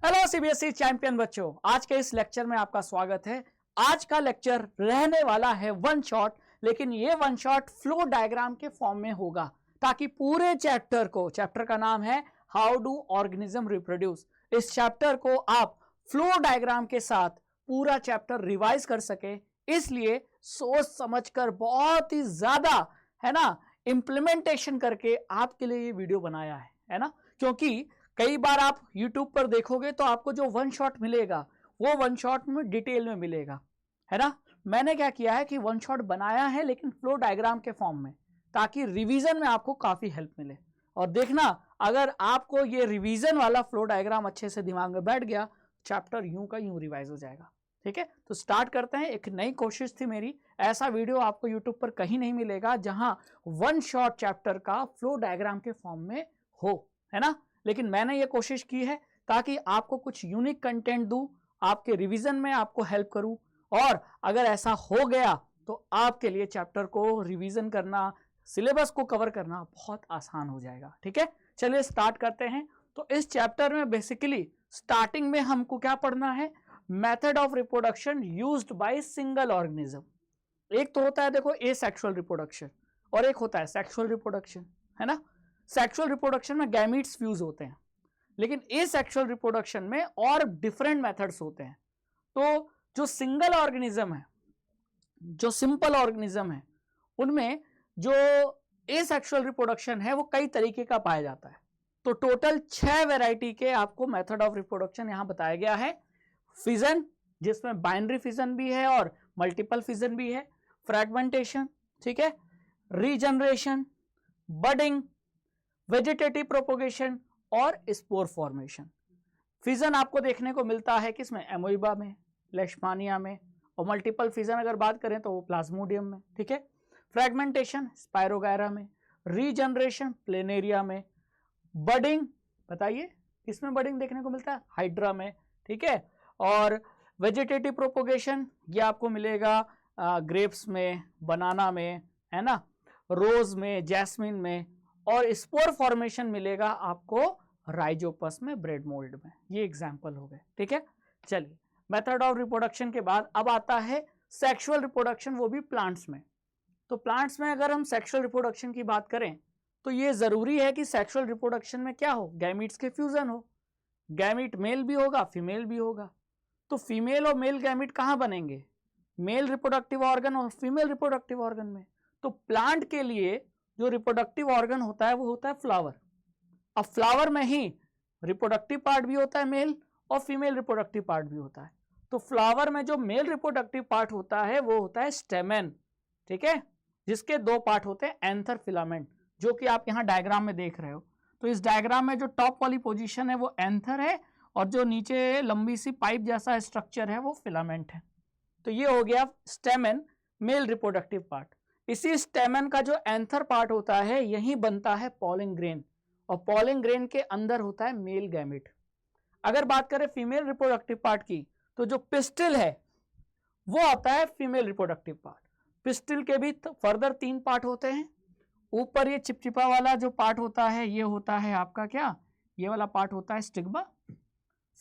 Hello CBSE champion बच्चों, आज के इस लेक्चर में आपका स्वागत है। आज का लेक्चर रहने वाला है वन शॉट, लेकिन ये वन शॉट फ्लो डायग्राम के फॉर्म में होगा ताकि पूरे चैप्टर का नाम है हाउ डू ऑर्गेनिज्म रिप्रोड्यूस। इस चैप्टर को आप फ्लो डायग्राम के साथ पूरा चैप्टर रिवाइज कर सके, इसलिए सोच समझकर बहुत ही ज्यादा है ना इंप्लीमेंटेशन करके आपके लिए ये वीडियो बनाया है ना। क्योंकि कई बार आप YouTube पर देखोगे तो आपको जो वन शॉट मिलेगा वो वन शॉट में डिटेल में मिलेगा, है ना। मैंने क्या किया है कि वन शॉट बनाया है लेकिन फ्लो डायग्राम के फॉर्म में, ताकि रिवीजन में आपको काफी हेल्प मिले। और देखना, अगर आपको ये रिवीजन वाला फ्लो डायग्राम अच्छे से दिमाग में बैठ गया, चैप्टर यूं का यूं रिवाइज हो जाएगा। ठीक है, तो स्टार्ट करते हैं। एक नई कोशिश थी मेरी, ऐसा वीडियो आपको यूट्यूब पर कहीं नहीं मिलेगा जहां वन शॉट चैप्टर का फ्लो डायग्राम के फॉर्म में हो, है ना। लेकिन मैंने ये कोशिश की है ताकि आपको कुछ यूनिक कंटेंट दूं, आपके रिवीजन में आपको हेल्प करूं। और अगर ऐसा हो गया तो आपके लिए चैप्टर को रिवीजन करना, सिलेबस को कवर करना बहुत आसान हो जाएगा। ठीक है, चलिए स्टार्ट करते हैं। तो इस चैप्टर में बेसिकली स्टार्टिंग में हमको क्या पढ़ना है, method of reproduction used by single organism. एक तो होता है देखो एसेक्सुअल रिप्रोडक्शन और एक होता है सेक्सुअल रिप्रोडक्शन, है ना। सेक्सुअल रिप्रोडक्शन में गैमीट्स फ्यूज होते हैं, लेकिन एसेक्सुअल रिप्रोडक्शन में और डिफरेंट मेथड्स होते हैं। तो जो सिंगल ऑर्गेनिज्म है, जो सिंपल ऑर्गेनिज्म है, उनमें जो एसेक्सुअल रिप्रोडक्शन है वो कई तरीके का पाया जाता है। तो टोटल 6 वैरायटी के आपको मेथड ऑफ रिप्रोडक्शन यहां बताया गया है। फिजन, जिसमें बाइनरी फिजन भी है और मल्टीपल फिजन भी है। फ्रैगमेंटेशन, ठीक है, रीजनरेशन, बडिंग, वेजिटेटिव प्रोपोगेशन और स्पोर फॉर्मेशन। फिजन आपको देखने को मिलता है किसमें, एमोइबा में, लेशमानिया में, और मल्टीपल फिजन अगर बात करें तो वो प्लाज्मोडियम में। ठीक है, फ्रैगमेंटेशन स्पायरोगायरा में, रीजनरेशन प्लेनेरिया में, बडिंग बताइए किसमें बडिंग देखने को मिलता है, हाइड्रा में। ठीक है, और वेजिटेटिव प्रोपोगेशन ये आपको मिलेगा ग्रेप्स में, बनाना में, है ना, रोज में, जैस्मिन में, और स्पोर फॉर्मेशन मिलेगा आपको राइजोपस में, ब्रेड मोल्ड में। ये एग्जांपल हो गए। ठीक है, चलिए मेथड ऑफ रिप्रोडक्शन के बाद अब आता है सेक्सुअल रिप्रोडक्शन, वो भी प्लांट्स में। तो प्लांट्स में अगर हम सेक्सुअल रिप्रोडक्शन की बात करें तो ये जरूरी है कि सेक्सुअल रिप्रोडक्शन में क्या हो, गैमीट्स के फ्यूजन हो। गैमीट मेल भी होगा, फीमेल भी होगा। तो फीमेल और मेल गैमीट कहां बनेंगे, मेल रिप्रोडक्टिव ऑर्गन और फीमेल रिप्रोडक्टिव ऑर्गन में। तो प्लांट के लिए जो रिप्रोडक्टिव ऑर्गन होता है वो होता है फ्लावर। अब फ्लावर में ही रिप्रोडक्टिव पार्ट भी होता है मेल, और फीमेल रिप्रोडक्टिव पार्ट भी होता है। तो फ्लावर में जो मेल रिप्रोडक्टिव पार्ट होता है वो होता है स्टेमेन। ठीक है, जिसके 2 पार्ट होते हैं, एंथर, फिलामेंट, जो कि आप यहां डायग्राम में देख रहे हो। तो इस डायग्राम में जो टॉप वाली पोजीशन है वो एंथर है, और जो नीचे लंबी सी पाइप जैसा स्ट्रक्चर है वो फिलामेंट है। तो ये हो गया स्टेमेन, मेल रिप्रोडक्टिव पार्ट। इसी स्टेमेन का जो एंथर पार्ट होता है यही बनता है पॉलिन ग्रेन, और पॉलिन ग्रेन के अंदर होता है मेल गैमेट। अगर बात करें फीमेल रिप्रोडक्टिव पार्ट की, तो जो पिस्टिल है वो आता है फीमेल रिप्रोडक्टिव पार्ट। पिस्टिल के भी फर्दर 3 पार्ट होते हैं। ऊपर ये चिपचिपा वाला जो पार्ट होता है ये होता है आपका क्या, ये वाला पार्ट होता है स्टिग्मा।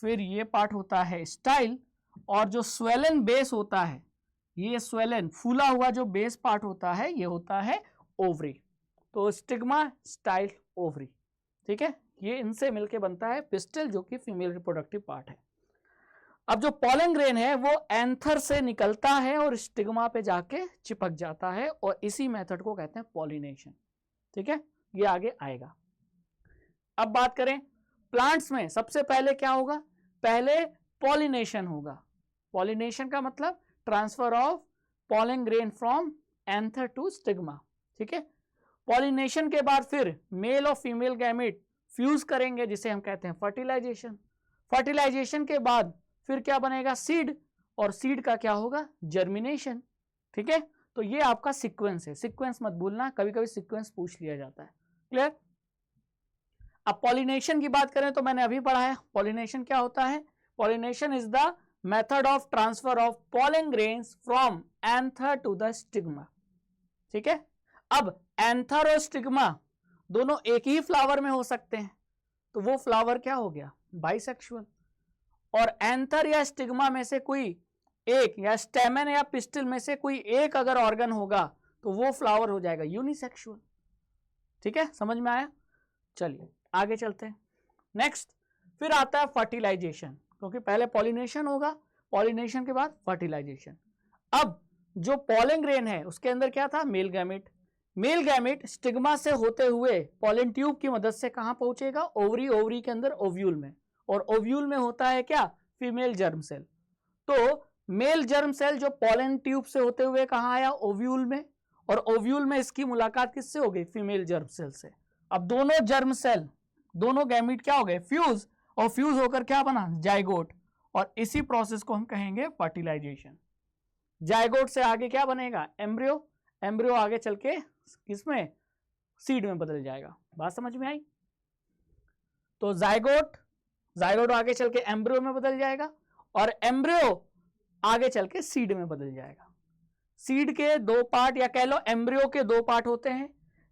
फिर ये पार्ट होता है स्टाइल, और जो स्वेलन बेस होता है, ये स्वेलन फूला हुआ जो बेस पार्ट होता है ये होता है ओवरी। तो स्टिग्मा, स्टाइल, ओवरी। ठीक है, ये इनसे मिलके बनता है पिस्टिल, जो कि फीमेल रिप्रोडक्टिव पार्ट है। अब जो पॉलन ग्रेन है वो एंथर से निकलता है और स्टिग्मा पे जाके चिपक जाता है, और इसी मेथड को कहते हैं पॉलिनेशन। ठीक है, ये आगे आएगा। अब बात करें प्लांट्स में, सबसे पहले क्या होगा, पहले पॉलिनेशन होगा। पॉलिनेशन का मतलब transfer of pollen grain from anther to stigma. ठीक है, पॉलिनेशन के बाद फिर मेल और फीमेल गैमेट फ्यूज करेंगे, जिसे हम कहते हैं फर्टिलाइजेशन। फर्टिलाइजेशन के बाद फिर क्या बनेगा, सीड, और सीड का क्या होगा, जर्मिनेशन। ठीक है, तो ये आपका सीक्वेंस है। सीक्वेंस मत भूलना, कभी कभी सीक्वेंस पूछ लिया जाता है। क्लियर। अब पॉलिनेशन की बात करें तो मैंने अभी पढ़ा है पॉलिनेशन क्या होता है। Pollination is the method of transfer of pollen grains from anther to the stigma. ठीक है, अब एंथर और स्टिग्मा दोनों एक ही फ्लावर में हो सकते हैं, तो वो फ्लावर क्या हो गया, बाइसेक्सुअल। और एंथर या स्टिग्मा में से कोई एक, या स्टेमन या पिस्टिल में से कोई एक अगर ऑर्गन होगा तो वो फ्लावर हो जाएगा यूनिसेक्सुअल। ठीक है, समझ में आया? चलिए आगे चलते हैं। नेक्स्ट फिर आता है फर्टिलाइजेशन, क्योंकि पहले पॉलिनेशन होगा, पॉलिनेशन के बाद फर्टिलाइजेशन। अब जो पॉलन ग्रेन है उसके अंदर क्या था? Male gamete. Male gamete stigma से होते हुए पॉलन ट्यूब की मदद से कहां पहुंचेगा? ओवरी, ओवरी के अंदर ओव्यूल में, और ओव्यूल में होता है क्या? Female germ cell. तो मेल जर्म सेल जो पॉलन ट्यूब से होते हुए कहां आया? ओव्यूल में, और ओव्यूल में इसकी मुलाकात किससे हो गई? फीमेल जर्म सेल से। अब दोनों जर्म सेल, दोनों गैमीट क्या हो गए? फ्यूज, और फ्यूज होकर क्या बना? जाइगोट, और इसी प्रोसेस को हम कहेंगे फर्टिलाइजेशन। जाइगोट से आगे क्या बनेगा? एम्ब्रियो, एम्ब्रियो आगे चल के किसमें? सीड में बदल जाएगा। बात समझ में आई? तो जाइगोट, जाइगोट आगे चल के एम्ब्रियो में बदल जाएगा, और एम्ब्रियो आगे चल के सीड में बदल जाएगा। सीड के दो पार्ट, या कह लो एम्ब्रियो के दो पार्ट होते हैं।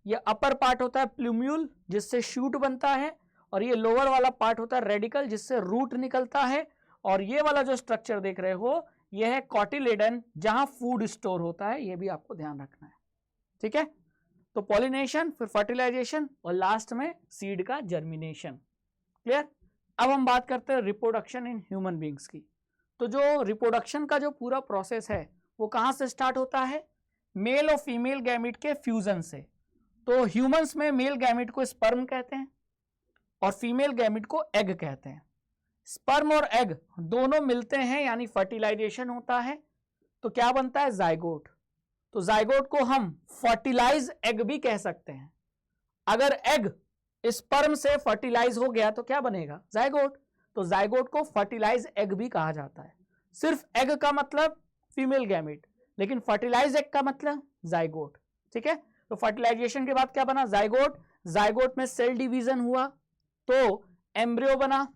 ये अपर पार्ट होता है प्लूम्यूल, जिससे शूट बनता है, और ये लोअर वाला पार्ट होता है रेडिकल, जिससे रूट निकलता है। और ये वाला जो स्ट्रक्चर देख रहे हो ये है कॉटिलेडन, जहां फूड स्टोर होता है। ये भी आपको ध्यान रखना है। ठीक है, तो पॉलिनेशन, फिर फर्टिलाइजेशन, और लास्ट में सीड का जर्मिनेशन। क्लियर? अब हम बात करते हैं रिप्रोडक्शन इन ह्यूमन बींग्स की। तो जो रिप्रोडक्शन का जो पूरा प्रोसेस है वो कहां से स्टार्ट होता है? मेल और फीमेल गैमीट के फ्यूजन से। तो ह्यूमंस में मेल गैमीट को स्पर्म कहते हैं और फीमेल गैमीट को एग कहते हैं। स्पर्म और एग दोनों मिलते हैं यानी फर्टिलाइजेशन होता है, तो क्या बनता है? जाइगोट। तो जाइगोट को हम फर्टिलाइज एग भी कह सकते हैं। अगर एग स्पर्म से फर्टिलाइज हो गया तो क्या बनेगा? जाइगोट। तो जाइगोट को फर्टिलाइज एग भी कहा जाता है। सिर्फ एग का मतलब फीमेल गैमीट, लेकिन फर्टिलाइज एग का मतलब जाइगोट। ठीक है, तो फर्टिलाइजेशन के बाद क्या बना? जाइगोट। जाइगोट में सेल डिवीजन हुआ तो एम्ब्रियो बना,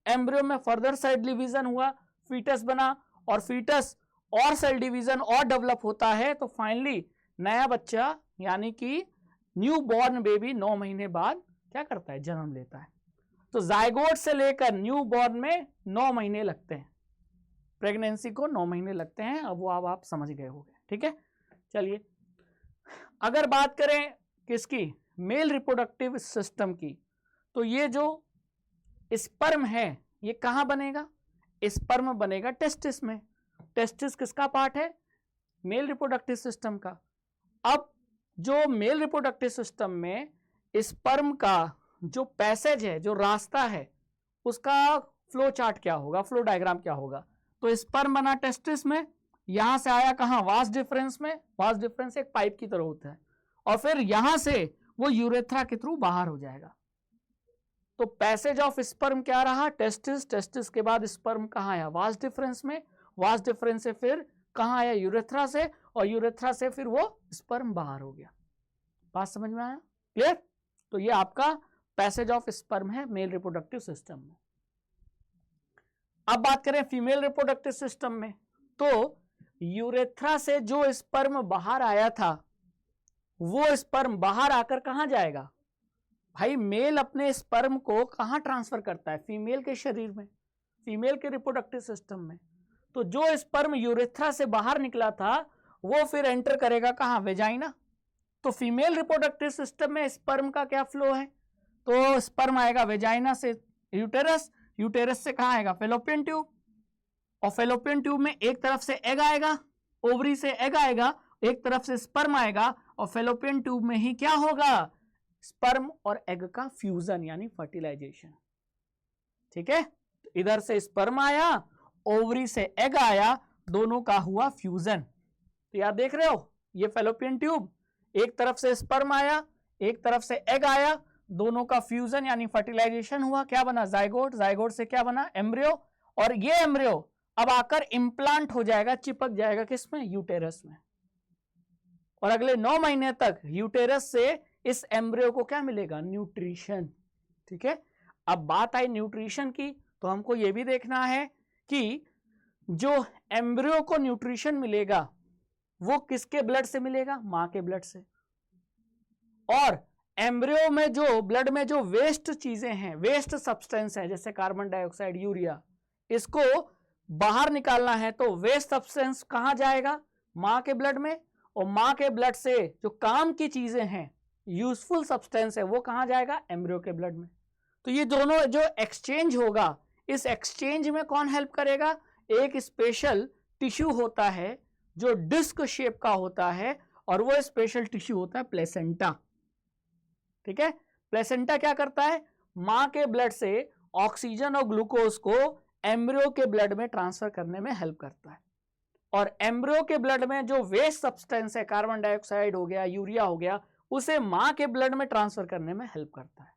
एम्ब्रियो में फर्दर सेल डिवीजन हुआ, फीटस बना, और फीटस और सेल डिवीजन और डेवलप होता है तो फाइनली नया बच्चा यानी कि न्यू बॉर्न बेबी 9 महीने बाद क्या करता है? जन्म लेता है। तो जाइगोट से लेकर न्यू बॉर्न में 9 महीने लगते हैं, प्रेगनेंसी को 9 महीने लगते हैं। अब वो आप समझ गए होंगे। ठीक है, चलिए अगर बात करें किसकी? मेल रिप्रोडक्टिव सिस्टम की, तो ये जो स्पर्म है ये कहां बनेगा? स्पर्म बनेगा टेस्टिस में। टेस्टिस किसका पार्ट है? मेल रिप्रोडक्टिव सिस्टम का। अब जो मेल रिप्रोडक्टिव सिस्टम में स्पर्म का जो पैसेज है, जो रास्ता है, उसका फ्लो चार्ट क्या होगा? फ्लो डायग्राम क्या होगा? तो स्पर्म बना टेस्टिस में, यहां से आया कहां? वास डिफरेंस में। वास डिफरेंस एक पाइप की तरह होता है, और फिर यहां से वो यूरेथ्रा के थ्रू बाहर हो जाएगा। तो पैसेज ऑफ स्पर्म क्या रहा? टेस्टिस। टेस्टिस के बाद स्पर्म कहां आया? वास डिफरेंस में। वास डिफरेंस से फिर कहां आया? यूरेथ्रा से, और यूरेथ्रा से फिर वो स्पर्म बाहर हो गया। बात समझ में आया? क्लियर? तो ये आपका पैसेज ऑफ स्पर्म है मेल रिप्रोडक्टिव सिस्टम में। अब बात करें फीमेल रिप्रोडक्टिव सिस्टम में, तो यूरेथ्रा से जो स्पर्म बाहर आया था वो स्पर्म बाहर आकर कहां जाएगा? भाई मेल अपने स्पर्म को कहां ट्रांसफर करता है? फीमेल के शरीर में, फीमेल के रिप्रोडक्टिव सिस्टम में। तो जो स्पर्म यूरेथ्रा से बाहर निकला था वो फिर एंटर करेगा कहां? वेजाइना। तो फीमेल रिप्रोडक्टिव सिस्टम में स्पर्म का क्या फ्लो है? तो स्पर्म आएगा वेजाइना से यूटेरस, यूटेरस से कहां आएगा? फेलोपियन ट्यूब, और फेलोपियन ट्यूब में एक तरफ से एग आएगा, ओवरी से एग आएगा, एक तरफ से स्पर्म आएगा, और फेलोपियन ट्यूब में ही क्या होगा? स्पर्म और एग का फ्यूजन यानी फर्टिलाइजेशन। ठीक है, तो इधर से स्पर्म आया, ओवरी से एग आया, दोनों का हुआ फ्यूजन। तो यार देख रहे हो, ये फेलोपियन ट्यूब, एक तरफ से स्पर्म आया, एक तरफ से एग आया, दोनों का फ्यूजन यानी फर्टिलाइजेशन हुआ। क्या बना? जाइगोट। जाइगोट से क्या बना? एम्ब्रियो। और ये एम्ब्रियो अब आकर इंप्लांट हो जाएगा, चिपक जाएगा किसमें? यूटेरस में। और अगले 9 महीने तक यूटेरस से इस एम्ब्रियो को क्या मिलेगा? न्यूट्रिशन। ठीक है, अब बात आई न्यूट्रिशन की, तो हमको यह भी देखना है कि जो एम्ब्रियो को न्यूट्रिशन मिलेगा वो किसके ब्लड से मिलेगा? मां के ब्लड से। और एम्ब्रियो में जो ब्लड में जो वेस्ट चीजें हैं, वेस्ट सब्सटेंस है, जैसे कार्बन डाइऑक्साइड, यूरिया, इसको बाहर निकालना है तो वेस्ट सब्सटेंस कहां जाएगा? मां के ब्लड में, और मां के ब्लड से जो काम की चीजें हैं, यूजफुल सब्सटेंस है, वो कहां जाएगा? एम्ब्रियो के ब्लड में। तो ये दोनों जो एक्सचेंज होगा, इस एक्सचेंज में कौन हेल्प करेगा? एक स्पेशल टिश्यू होता है जो डिस्क शेप का होता है, और वो स्पेशल टिश्यू होता है प्लेसेंटा। ठीक है, प्लेसेंटा क्या करता है? मां के ब्लड से ऑक्सीजन और ग्लूकोज को एम्ब्रियो के ब्लड में ट्रांसफर करने में हेल्प करता है, और एम्ब्रियो के ब्लड में जो वेस्ट सब्सटेंस है, कार्बन डाइऑक्साइड हो गया, यूरिया हो गया, उसे मां के ब्लड में ट्रांसफर करने में हेल्प करता है।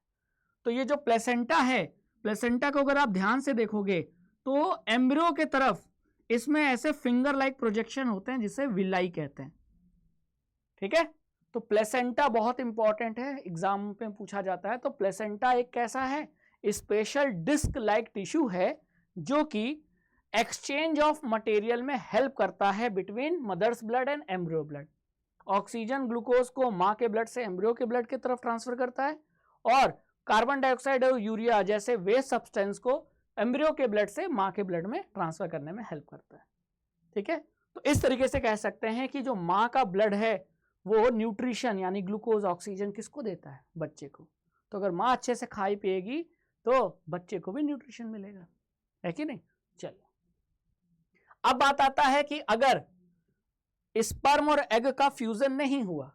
तो ये जो प्लेसेंटा है, प्लेसेंटा को अगर आप ध्यान से देखोगे तो एम्ब्रियो के तरफ इसमें ऐसे फिंगर लाइक प्रोजेक्शन होते हैं जिसे विलाई कहते हैं। ठीक है, तो प्लेसेंटा बहुत इंपॉर्टेंट है, एग्जाम में पूछा जाता है। तो प्लेसेंटा एक कैसा है? स्पेशल डिस्क लाइक टिश्यू है जो कि एक्सचेंज ऑफ मटेरियल में हेल्प करता है between mother's blood and embryo blood. Oxygen glucose को मां के ब्लड से एम्ब्रियो के ब्लड की तरफ ट्रांसफर करता है, और कार्बन डाइऑक्साइड और यूरिया जैसे वेस्ट सब्सटेंस को एम्ब्रियो के ब्लड से मां के ब्लड में ट्रांसफर करने में हेल्प करता है। ठीक है, तो इस तरीके से कह सकते हैं कि जो मां का ब्लड है वो न्यूट्रिशन यानी ग्लूकोज ऑक्सीजन किसको देता है? बच्चे को। तो अगर मां अच्छे से खाई पिएगी तो बच्चे को भी न्यूट्रिशन मिलेगा, है कि नहीं? चलिए, अब बात आता है कि अगर स्पर्म और एग का फ्यूजन नहीं हुआ,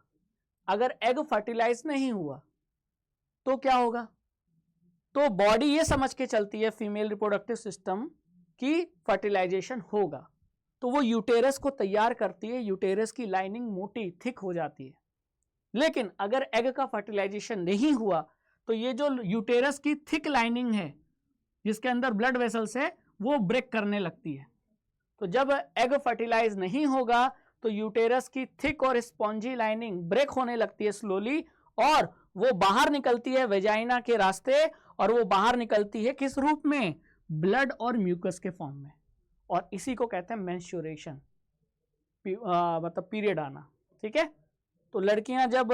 अगर एग फर्टिलाइज नहीं हुआ, तो क्या होगा? तो बॉडी ये समझ के चलती है, फीमेल रिप्रोडक्टिव सिस्टम, की फर्टिलाइजेशन होगा, तो वो यूटेरस को तैयार करती है, यूटेरस की लाइनिंग मोटी थिक हो जाती है। लेकिन अगर एग का फर्टिलाइजेशन नहीं हुआ तो ये जो यूटेरस की थिक लाइनिंग है जिसके अंदर ब्लड वेसल्स है, वो ब्रेक करने लगती है। तो जब एग फर्टिलाइज नहीं होगा तो यूटेरस की थिक और स्पॉन्जी लाइनिंग ब्रेक होने लगती है स्लोली, और वो बाहर निकलती है वेजाइना के रास्ते, और वो बाहर निकलती है किस रूप में? ब्लड और म्यूकस के फॉर्म में, और इसी को कहते हैं मेंस्ट्रुएशन, मतलब पीरियड आना। ठीक है, तो लड़कियां जब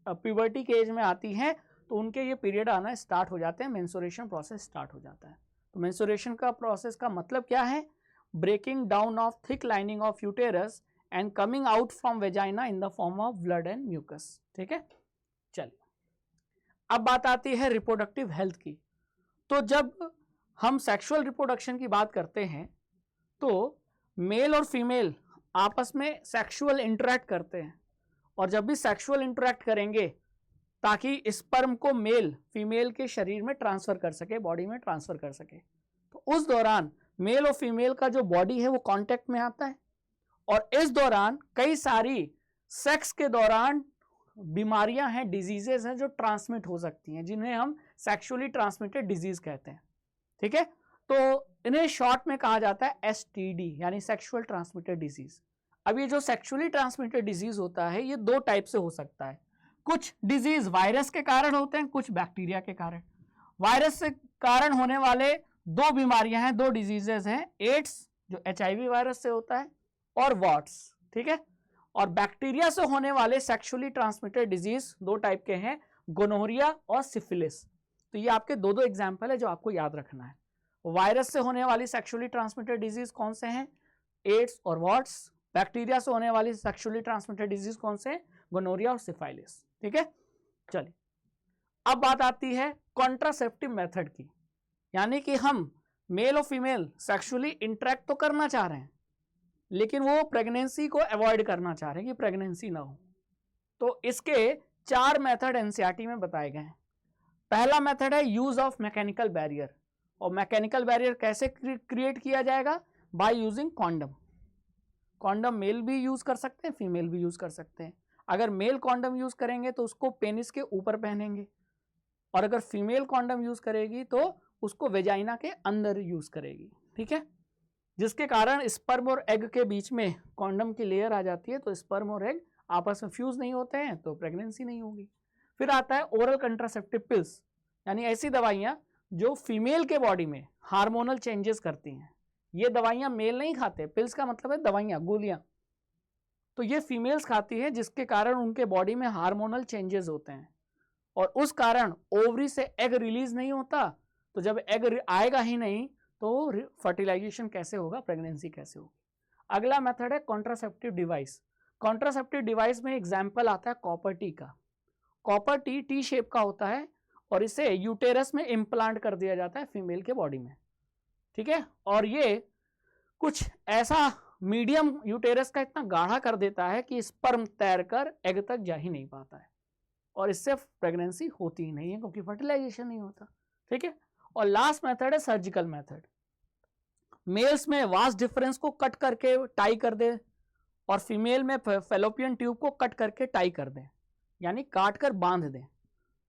प्यूबर्टी के एज में आती हैं तो उनके ये पीरियड आना स्टार्ट हो जाते हैं, मेंस्ट्रुएशन प्रोसेस स्टार्ट हो जाता है। तो मेंस्ट्रुएशन का प्रोसेस का मतलब क्या है? Breaking down of thick lining of uterus and coming out from vagina in the form of blood and mucus. ठीक है, चलिए, अब बात आती है रिप्रोडक्टिव हेल्थ की। तो जब हम सेक्सुअल रिप्रोडक्शन की बात करते हैं तो मेल और फीमेल आपस में सेक्सुअल इंटरेक्ट करते हैं, और जब भी सेक्सुअल इंटरेक्ट करेंगे ताकि स्पर्म को मेल फीमेल के शरीर में ट्रांसफर कर सके, बॉडी में ट्रांसफर कर सके, तो उस दौरान मेल और फीमेल का जो बॉडी है वो कांटेक्ट में आता है, और इस दौरान कई सारी सेक्स के दौरान बीमारियां हैं, डिजीजेस हैं जो ट्रांसमिट हो सकती हैं, जिन्हें हम सेक्सुअली ट्रांसमिटेड डिजीज कहते हैं। ठीक है, तो इन्हें शॉर्ट में कहा जाता है एसटीडी यानी सेक्सुअल ट्रांसमिटेड डिजीज। अब ये जो सेक्सुअली ट्रांसमिटेड डिजीज होता है ये दो टाइप से हो सकता है। कुछ डिजीज वायरस के कारण होते हैं, कुछ बैक्टीरिया के कारण। वायरस से कारण होने वाले दो बीमारियां हैं, दो डिजीजेस हैं, एड्स जो HIV वायरस से होता है, और वॉट्स। ठीक है, और बैक्टीरिया से होने वाले सेक्सुअली ट्रांसमिटेड डिजीज दो टाइप के हैं, गोनोरिया और सिफिलिस। तो ये आपके दो दो एग्जाम्पल है जो आपको याद रखना है। वायरस से होने वाली सेक्सुअली ट्रांसमिटेड डिजीज कौन से हैं? एड्स और वॉट्स। बैक्टीरिया से होने वाली सेक्सुअली ट्रांसमिटेड डिजीज कौन से? गोनोरिया और सिफिलिस। ठीक है, चलिए, अब बात आती है कॉन्ट्रासेप्टिव मेथड की, यानी कि हम मेल और फीमेल सेक्सुअली इंटरेक्ट तो करना चाह रहे हैं लेकिन वो प्रेगनेंसी को अवॉइड करना चाह रहे हैं कि प्रेगनेंसी ना हो। तो इसके 4 मेथड एनसीईआरटी में बताए गए हैं। पहला मेथड है यूज ऑफ मैकेनिकल बैरियर, और मैकेनिकल बैरियर कैसे क्रिएट किया जाएगा? By using condom. Condom male भी यूज कर सकते हैं, फीमेल भी यूज कर सकते हैं। अगर मेल कॉन्डम यूज करेंगे तो उसको पेनिस के ऊपर पहनेंगे, और अगर फीमेल कॉन्डम यूज करेगी तो उसको वेजाइना के अंदर यूज करेगी। ठीक है, जिसके कारण स्पर्म और एग के बीच में कॉन्डम की लेयर आ जाती है, तो स्पर्म और एग आपस में फ्यूज नहीं होते हैं, तो प्रेगनेंसी नहीं होगी। फिर आता है ओरल कंट्रासेप्टिव पिल्स, यानी ऐसी दवाइयाँ जो फीमेल के बॉडी में हार्मोनल चेंजेस करती हैं। ये दवाइयाँ मेल नहीं खाते, पिल्स का मतलब है दवाइयाँ, गोलियाँ। तो ये फीमेल्स खाती है जिसके कारण उनके बॉडी में हार्मोनल चेंजेस होते हैं, और उस कारण ओवरी से एग रिलीज नहीं होता। तो जब एग आएगा ही नहीं तो फर्टिलाइजेशन कैसे होगा, प्रेगनेंसी कैसे होगी। अगला मेथड है कॉन्ट्रासेप्टिव डिवाइस। कॉन्ट्रासेप्टिव डिवाइस में एग्जाम्पल आता है कॉपर टी का। कॉपर टी शेप का होता है और इसे यूटेरस में इम्प्लांट कर दिया जाता है फीमेल के बॉडी में, ठीक है। और ये कुछ ऐसा मीडियम यूटेरस का इतना गाढ़ा कर देता है कि स्पर्म तैरकर एग तक जा ही नहीं पाता है और इससे प्रेगनेंसी होती ही नहीं है क्योंकि फर्टिलाइजेशन नहीं होता, ठीक है। और लास्ट मेथड है सर्जिकल मेथड। मेल्स में वास्ट डिफरेंस को कट करके टाई कर दे और फीमेल में फेलोपियन ट्यूब को कट करके टाई कर दें, यानी काट कर बांध दें,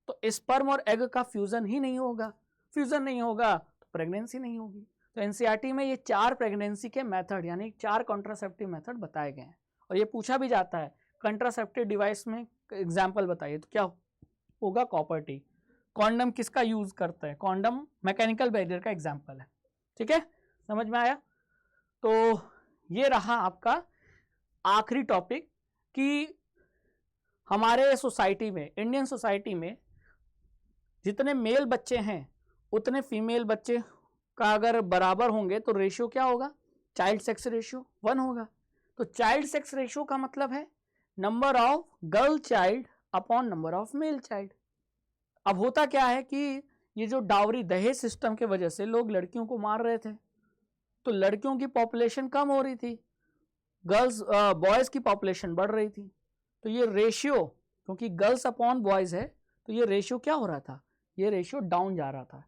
तो स्पर्म और एग का फ्यूजन ही नहीं होगा। फ्यूजन नहीं होगा तो प्रेगनेंसी नहीं होगी। तो एनसीईआरटी में ये 4 प्रेगनेंसी के मेथड यानी 4 कॉन्ट्रासेप्टिव मेथड बताए गए हैं। और ये पूछा भी जाता है कॉन्ट्रासेप्टिव डिवाइस में एग्जाम्पल बताइए, तो क्या होगा, कॉपर टी। कॉन्डम किसका यूज करता है, कॉन्डम मैकेनिकल बैरियर का एग्जाम्पल है, ठीक है, समझ में आया। तो ये रहा आपका आखिरी टॉपिक कि हमारे सोसाइटी में, इंडियन सोसाइटी में जितने मेल बच्चे हैं उतने फीमेल बच्चे का अगर बराबर होंगे तो रेशियो क्या होगा, चाइल्ड सेक्स रेशियो 1 होगा। तो चाइल्ड सेक्स रेशियो का मतलब है number of girl child upon number of male child. अब होता क्या है कि ये जो डावरी दहेज सिस्टम के वजह से लोग लड़कियों को मार रहे थे, तो लड़कियों की पॉपुलेशन कम हो रही थी, गर्ल्स बॉयज की पॉपुलेशन बढ़ रही थी। तो ये रेशियो, क्योंकि गर्ल्स अपॉन बॉयज है तो ये रेशियो क्या हो रहा था, ये रेशियो डाउन जा रहा था।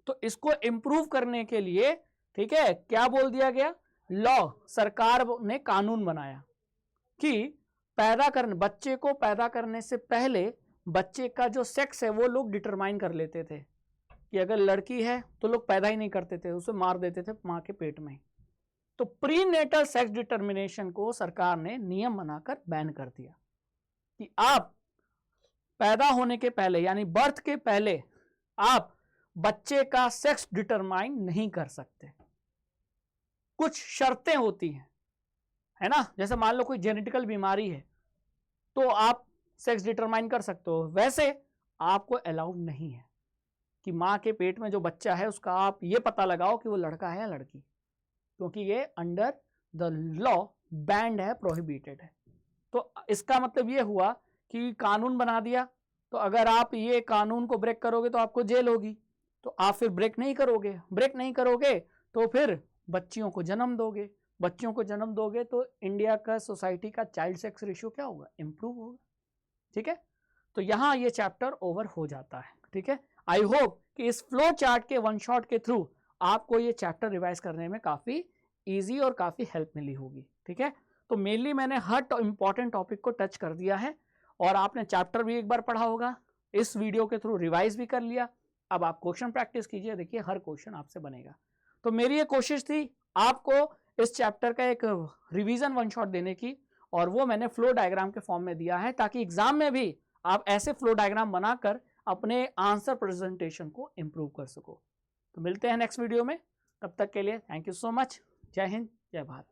तो इसको इम्प्रूव करने के लिए, ठीक है, क्या बोल दिया गया, लॉ, सरकार ने कानून बनाया कि बच्चे को पैदा करने से पहले बच्चे का जो सेक्स है वो लोग डिटरमाइन कर लेते थे कि अगर लड़की है तो लोग पैदा ही नहीं करते थे, उसे मार देते थे मां के पेट में। तो प्रीनेटल सेक्स डिटर्मिनेशन को सरकार ने नियम बनाकर बैन कर दिया कि आप पैदा होने के पहले यानी बर्थ के पहले आप बच्चे का सेक्स डिटरमाइन नहीं कर सकते। कुछ शर्तें होती हैं, है ना, जैसे मान लो कोई जेनेटिकल बीमारी है तो आप सेक्स डिटरमाइन कर सकते हो, वैसे आपको अलाउड नहीं है कि मां के पेट में जो बच्चा है उसका आप ये पता लगाओ कि वो लड़का है या लड़की, क्योंकि ये अंडर द लॉ बैंड है, प्रोहिबिटेड है। तो इसका मतलब ये हुआ कि कानून बना दिया, तो अगर आप ये कानून को ब्रेक करोगे तो आपको जेल होगी, तो आप फिर ब्रेक नहीं करोगे तो फिर बच्चियों को जन्म दोगे, तो इंडिया का सोसाइटी का चाइल्ड सेक्स रेशियो क्या होगा, इंप्रूव होगा, ठीक है। तो यहाँ ये चैप्टर ओवर हो जाता है, ठीक है। आई होप कि इस फ्लो चार्ट के वन शॉट के थ्रू आपको ये चैप्टर रिवाइज करने में काफी इजी और काफी हेल्प मिली होगी, ठीक है। तो मेनली मैंने हर इंपॉर्टेंट टॉपिक को टच कर दिया है और आपने चैप्टर भी एक बार पढ़ा होगा, इस वीडियो के थ्रू रिवाइज भी कर लिया। अब आप क्वेश्चन प्रैक्टिस कीजिए, देखिए हर क्वेश्चन आपसे बनेगा। तो मेरी ये कोशिश थी आपको इस चैप्टर का एक रिवीजन वन शॉट देने की, और वो मैंने फ्लो डायग्राम के फॉर्म में दिया है ताकि एग्जाम में भी आप ऐसे फ्लो डायग्राम बनाकर अपने आंसर प्रेजेंटेशन को इंप्रूव कर सको। तो मिलते हैं नेक्स्ट वीडियो में, तब तक के लिए थैंक यू सो मच। जय हिंद, जय भारत।